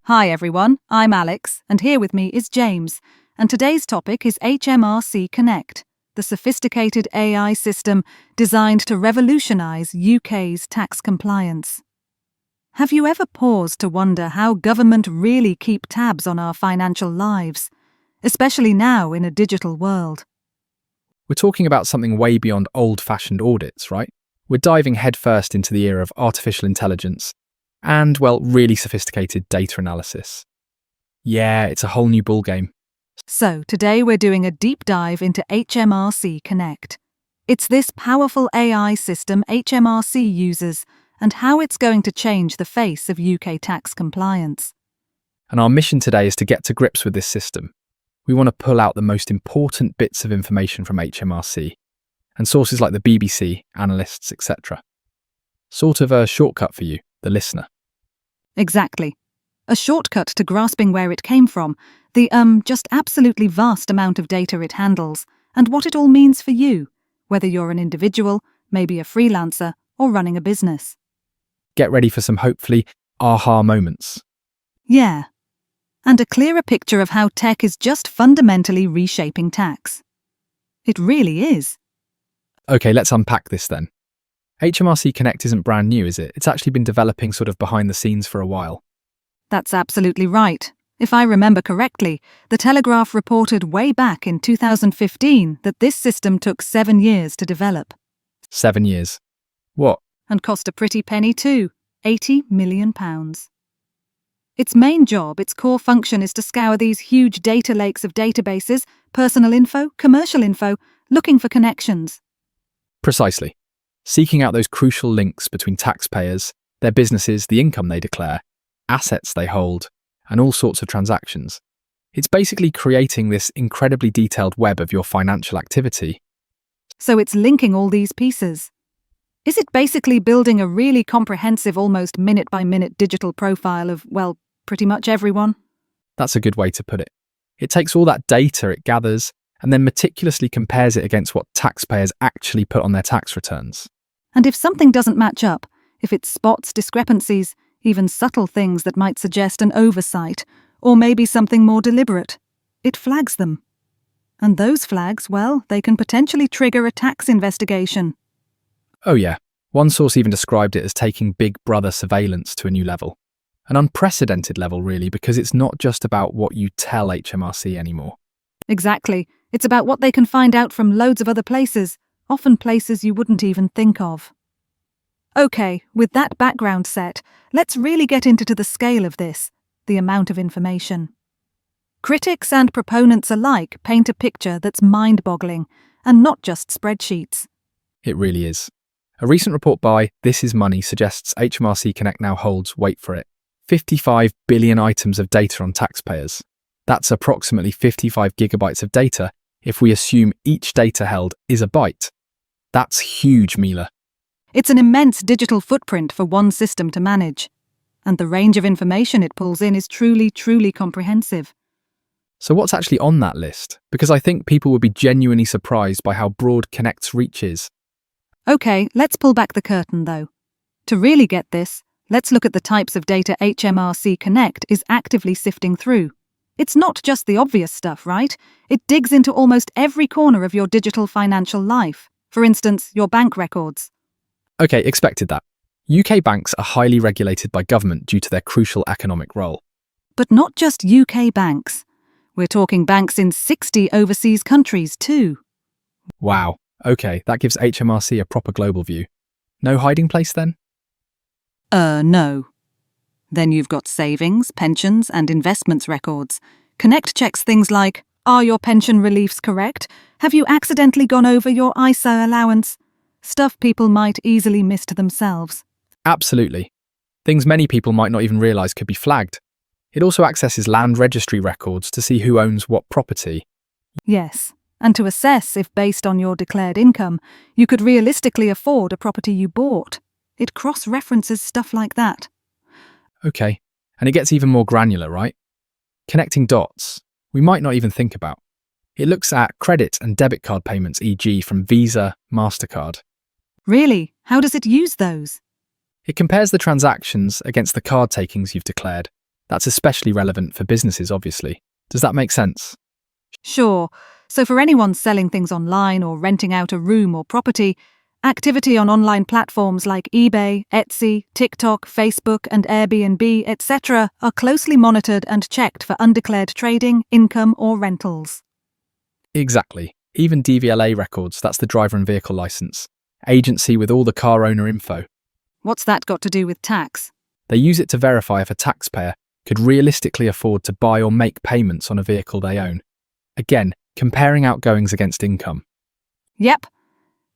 Hi everyone, I'm Alex, and here with me is James, and today's topic is HMRC Connect, the sophisticated AI system designed to revolutionise UK's tax compliance. Have you ever paused to wonder how government really keep tabs on our financial lives, especially now in a digital world? We're talking about something way beyond old-fashioned audits, right? We're diving headfirst into the era of artificial intelligence and, well, really sophisticated data analysis. Yeah, it's a whole new ballgame. So, today we're doing a deep dive into HMRC Connect. It's this powerful AI system HMRC uses and how it's going to change the face of UK tax compliance. And our mission today is to get to grips with this system. We want to pull out the most important bits of information from HMRC and sources like the BBC, analysts, etc. Sort of a shortcut for you, the listener. Exactly. A shortcut to grasping where it came from, the just absolutely vast amount of data it handles, and what it all means for you, whether you're an individual, maybe a freelancer, or running a business. Get ready for some hopefully aha moments. Yeah. And a clearer picture of how tech is just fundamentally reshaping tax. It really is. Okay, let's unpack this then. HMRC Connect isn't brand new, is it? It's actually been developing sort of behind the scenes for a while. That's absolutely right. If I remember correctly, The Telegraph reported way back in 2015 that this system took 7 years to develop. 7 years. What? And cost a pretty penny too, £80 million. Its main job, its core function, is to scour these huge data lakes of databases, personal info, commercial info, looking for connections. Precisely. Seeking out those crucial links between taxpayers, their businesses, the income they declare, assets they hold, and all sorts of transactions. It's basically creating this incredibly detailed web of your financial activity. So it's linking all these pieces. Is it basically building a really comprehensive, almost minute-by-minute digital profile of, well, pretty much everyone? That's a good way to put it. It takes all that data it gathers and then meticulously compares it against what taxpayers actually put on their tax returns. And if something doesn't match up, if it spots discrepancies, even subtle things that might suggest an oversight, or maybe something more deliberate, it flags them. And those flags, well, they can potentially trigger a tax investigation. Oh yeah, one source even described it as taking Big Brother surveillance to a new level. An unprecedented level, really, because it's not just about what you tell HMRC anymore. Exactly. It's about what they can find out from loads of other places, often places you wouldn't even think of. Okay, with that background set, let's really get into the scale of this, the amount of information. Critics and proponents alike paint a picture that's mind-boggling, and not just spreadsheets. It really is. A recent report by This Is Money suggests HMRC Connect now holds, wait for it, 55 billion items of data on taxpayers. That's approximately 55 gigabytes of data if we assume each data held is a byte. That's huge, Mila. It's an immense digital footprint for one system to manage. And the range of information it pulls in is truly, truly comprehensive. So what's actually on that list? Because I think people would be genuinely surprised by how broad Connect's reach is. Okay, let's pull back the curtain though. To really get this, let's look at the types of data HMRC Connect is actively sifting through. It's not just the obvious stuff, right? It digs into almost every corner of your digital financial life. For instance, your bank records. Okay, expected that. UK banks are highly regulated by government due to their crucial economic role. But not just UK banks. We're talking banks in 60 overseas countries too. Wow. Okay, that gives HMRC a proper global view. No hiding place then? No. Then you've got savings, pensions, and investments records. Connect checks things like, are your pension reliefs correct? Have you accidentally gone over your ISA allowance? Stuff people might easily miss to themselves. Absolutely. Things many people might not even realise could be flagged. It also accesses land registry records to see who owns what property. Yes, and to assess if, based on your declared income, you could realistically afford a property you bought. It cross-references stuff like that. Okay, and it gets even more granular, right? Connecting dots we might not even think about. It looks at credit and debit card payments, e.g. from Visa, MasterCard. Really? How does it use those? It compares the transactions against the card takings you've declared. That's especially relevant for businesses, obviously. Does that make sense? Sure. So for anyone selling things online or renting out a room or property, activity on online platforms like eBay, Etsy, TikTok, Facebook, and Airbnb, etc. are closely monitored and checked for undeclared trading, income, or rentals. Exactly. Even DVLA records, that's the driver and vehicle license. Agency with all the car owner info. What's that got to do with tax? They use it to verify if a taxpayer could realistically afford to buy or make payments on a vehicle they own. Again, comparing outgoings against income. Yep.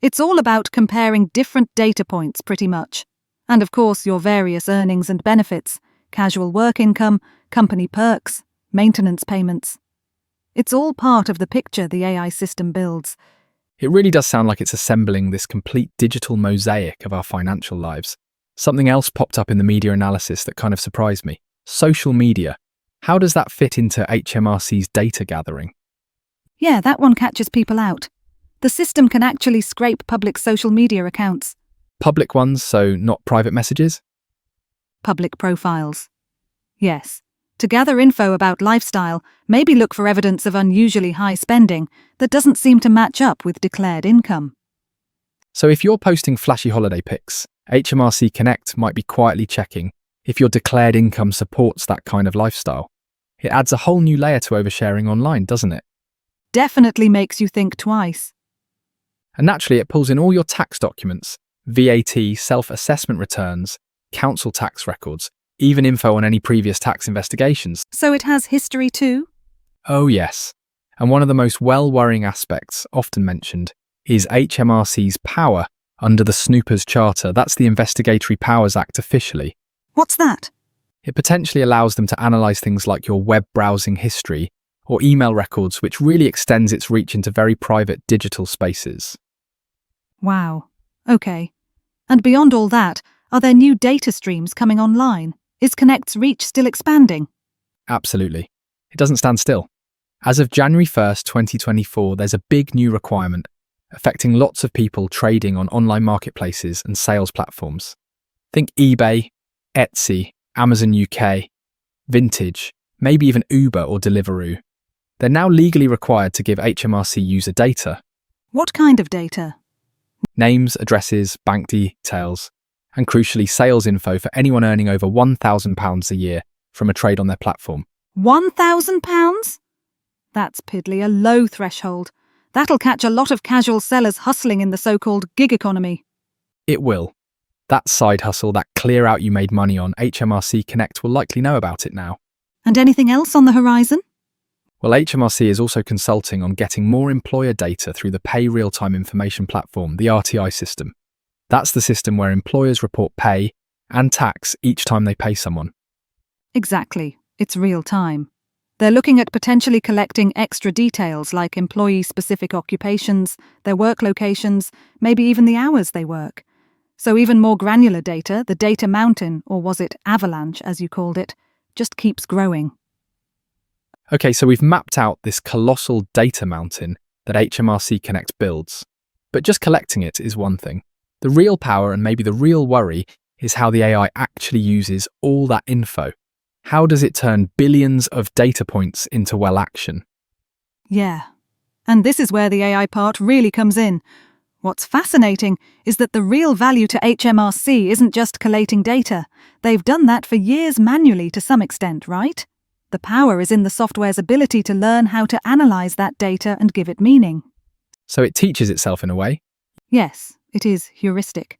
It's all about comparing different data points, pretty much. And of course, your various earnings and benefits, casual work income, company perks, maintenance payments. It's all part of the picture the AI system builds. It really does sound like it's assembling this complete digital mosaic of our financial lives. Something else popped up in the media analysis that kind of surprised me. Social media. How does that fit into HMRC's data gathering? Yeah, that one catches people out. The system can actually scrape public social media accounts. Public ones, so not private messages? Public profiles. Yes. To gather info about lifestyle, maybe look for evidence of unusually high spending that doesn't seem to match up with declared income. So if you're posting flashy holiday pics, HMRC Connect might be quietly checking if your declared income supports that kind of lifestyle. It adds a whole new layer to oversharing online, doesn't it? Definitely makes you think twice. And naturally, it pulls in all your tax documents, VAT, self-assessment returns, council tax records, even info on any previous tax investigations. So it has history too? Oh yes. And one of the most well-worrying aspects, often mentioned, is HMRC's power under the Snoopers Charter. That's the Investigatory Powers Act officially. What's that? It potentially allows them to analyse things like your web browsing history or email records, which really extends its reach into very private digital spaces. Wow. Okay. And beyond all that, are there new data streams coming online? Is Connect's reach still expanding? Absolutely. It doesn't stand still. As of January 1st, 2024, there's a big new requirement affecting lots of people trading on online marketplaces and sales platforms. Think eBay, Etsy, Amazon UK, Vintage, maybe even Uber or Deliveroo. They're now legally required to give HMRC user data. What kind of data? Names, addresses, bank details, and crucially sales info for anyone earning over £1,000 a year from a trade on their platform. £1,000? That's piddly, a low threshold. That'll catch a lot of casual sellers hustling in the so-called gig economy. It will. That side hustle, that clear out you made money on, HMRC Connect will likely know about it now. And anything else on the horizon? Well, HMRC is also consulting on getting more employer data through the Pay Real-Time Information Platform, the RTI system. That's the system where employers report pay and tax each time they pay someone. Exactly. It's real time. They're looking at potentially collecting extra details like employee-specific occupations, their work locations, maybe even the hours they work. So even more granular data, the data mountain, or was it avalanche as you called it, just keeps growing. Okay, so we've mapped out this colossal data mountain that HMRC Connect builds. But just collecting it is one thing. The real power and maybe the real worry is how the AI actually uses all that info. How does it turn billions of data points into action? Yeah. And this is where the AI part really comes in. What's fascinating is that the real value to HMRC isn't just collating data. They've done that for years manually to some extent, right? The power is in the software's ability to learn how to analyse that data and give it meaning. So it teaches itself in a way? Yes, it is heuristic.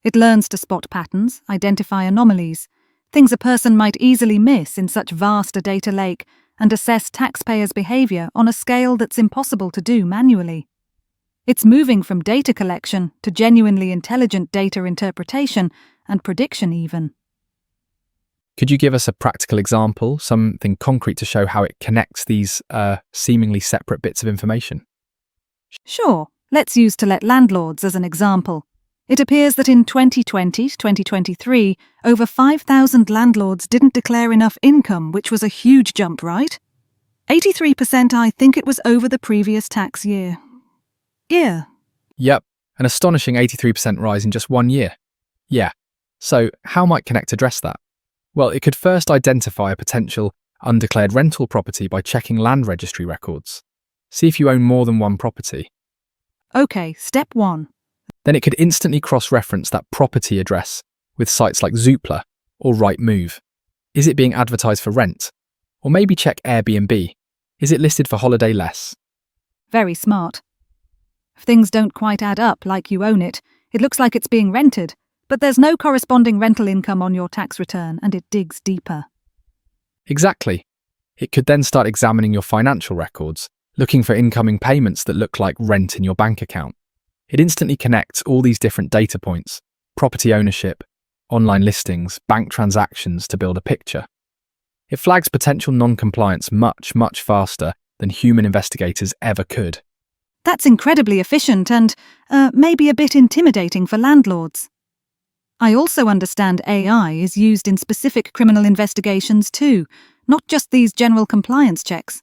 It learns to spot patterns, identify anomalies, things a person might easily miss in such vast a data lake, and assess taxpayers' behaviour on a scale that's impossible to do manually. It's moving from data collection to genuinely intelligent data interpretation and prediction even. Could you give us a practical example, something concrete to show how it connects these seemingly separate bits of information? Sure, let's use to let landlords as an example. It appears that in 2020-2023, over 5,000 landlords didn't declare enough income, which was a huge jump, right? 83%, I think it was over the previous tax year. Yep, an astonishing 83% rise in just 1 year. Yeah, so how might Connect address that? Well, it could first identify a potential undeclared rental property by checking land registry records. See if you own more than one property. Okay, step 1. Then it could instantly cross-reference that property address with sites like Zoopla or Rightmove. Is it being advertised for rent? Or maybe check Airbnb. Is it listed for holiday less? Very smart. If things don't quite add up like you own it, it looks like it's being rented, but there's no corresponding rental income on your tax return and it digs deeper. Exactly. It could then start examining your financial records, looking for incoming payments that look like rent in your bank account. It instantly connects all these different data points, property ownership, online listings, bank transactions to build a picture. It flags potential non-compliance much, much faster than human investigators ever could. That's incredibly efficient and maybe a bit intimidating for landlords. I also understand AI is used in specific criminal investigations too, not just these general compliance checks.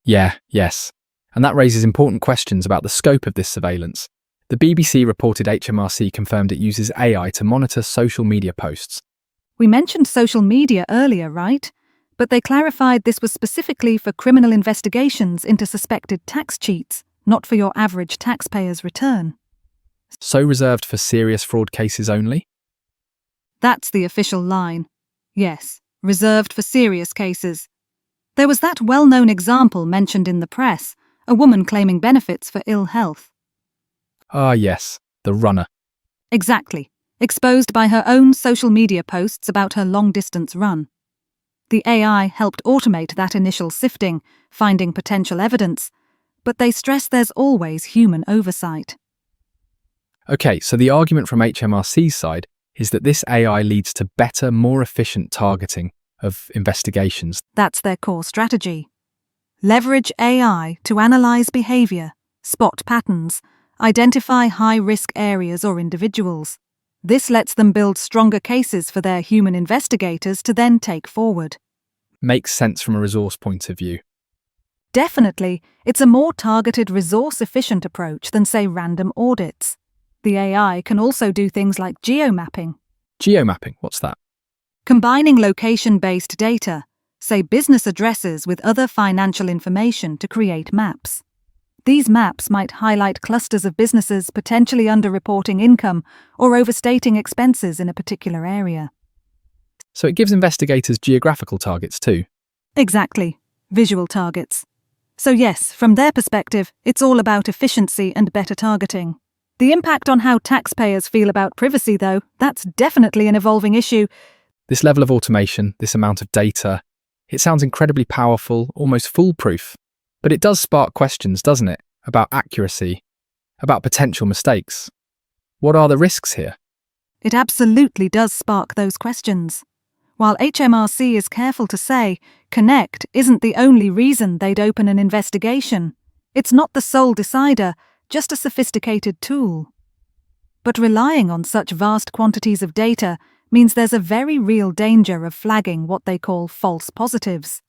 Yes. And that raises important questions about the scope of this surveillance. The BBC reported HMRC confirmed it uses AI to monitor social media posts. We mentioned social media earlier, right? But they clarified this was specifically for criminal investigations into suspected tax cheats, not for your average taxpayer's return. So reserved for serious fraud cases only? That's the official line. Yes, reserved for serious cases. There was that well-known example mentioned in the press, a woman claiming benefits for ill health. Ah yes, the runner. Exactly, exposed by her own social media posts about her long-distance run. The AI helped automate that initial sifting, finding potential evidence, but they stress there's always human oversight. Okay, so the argument from HMRC's side is that this AI leads to better, more efficient targeting of investigations. That's their core strategy. Leverage AI to analyze behavior, spot patterns, identify high-risk areas or individuals. This lets them build stronger cases for their human investigators to then take forward. Makes sense from a resource point of view. Definitely, it's a more targeted, resource-efficient approach than, say, random audits. The AI can also do things like geomapping. Geomapping, what's that? Combining location-based data, say business addresses with other financial information to create maps. These maps might highlight clusters of businesses potentially underreporting income or overstating expenses in a particular area. So it gives investigators geographical targets too? Exactly, visual targets. So yes, from their perspective, it's all about efficiency and better targeting. The impact on how taxpayers feel about privacy, though, that's definitely an evolving issue. This level of automation, this amount of data, it sounds incredibly powerful, almost foolproof. But it does spark questions, doesn't it? About accuracy, about potential mistakes. What are the risks here? It absolutely does spark those questions. While HMRC is careful to say Connect isn't the only reason they'd open an investigation, it's not the sole decider, just a sophisticated tool. But relying on such vast quantities of data means there's a very real danger of flagging what they call false positives.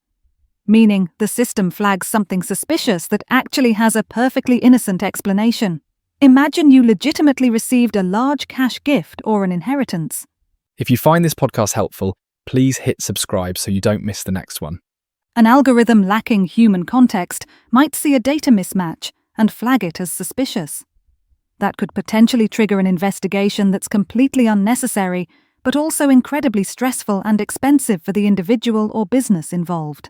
Meaning the system flags something suspicious that actually has a perfectly innocent explanation. Imagine you legitimately received a large cash gift or an inheritance. If you find this podcast helpful, please hit subscribe so you don't miss the next one. An algorithm lacking human context might see a data mismatch and flag it as suspicious. That could potentially trigger an investigation that's completely unnecessary, but also incredibly stressful and expensive for the individual or business involved.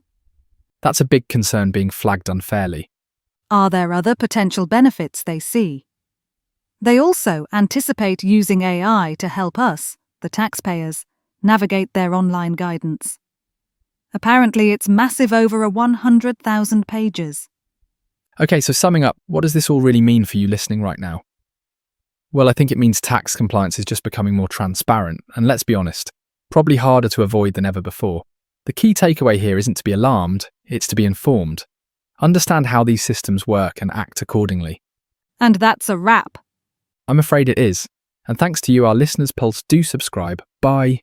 That's a big concern, being flagged unfairly. Are there other potential benefits they see? They also anticipate using AI to help us, the taxpayers, navigate their online guidance. Apparently, it's massive, over 100,000 pages. Okay, so summing up, what does this all really mean for you listening right now? Well, I think it means tax compliance is just becoming more transparent, and let's be honest, probably harder to avoid than ever before. The key takeaway here isn't to be alarmed, it's to be informed. Understand how these systems work and act accordingly. And that's a wrap. I'm afraid it is. And thanks to you, our listeners, Pulse, do subscribe. Bye.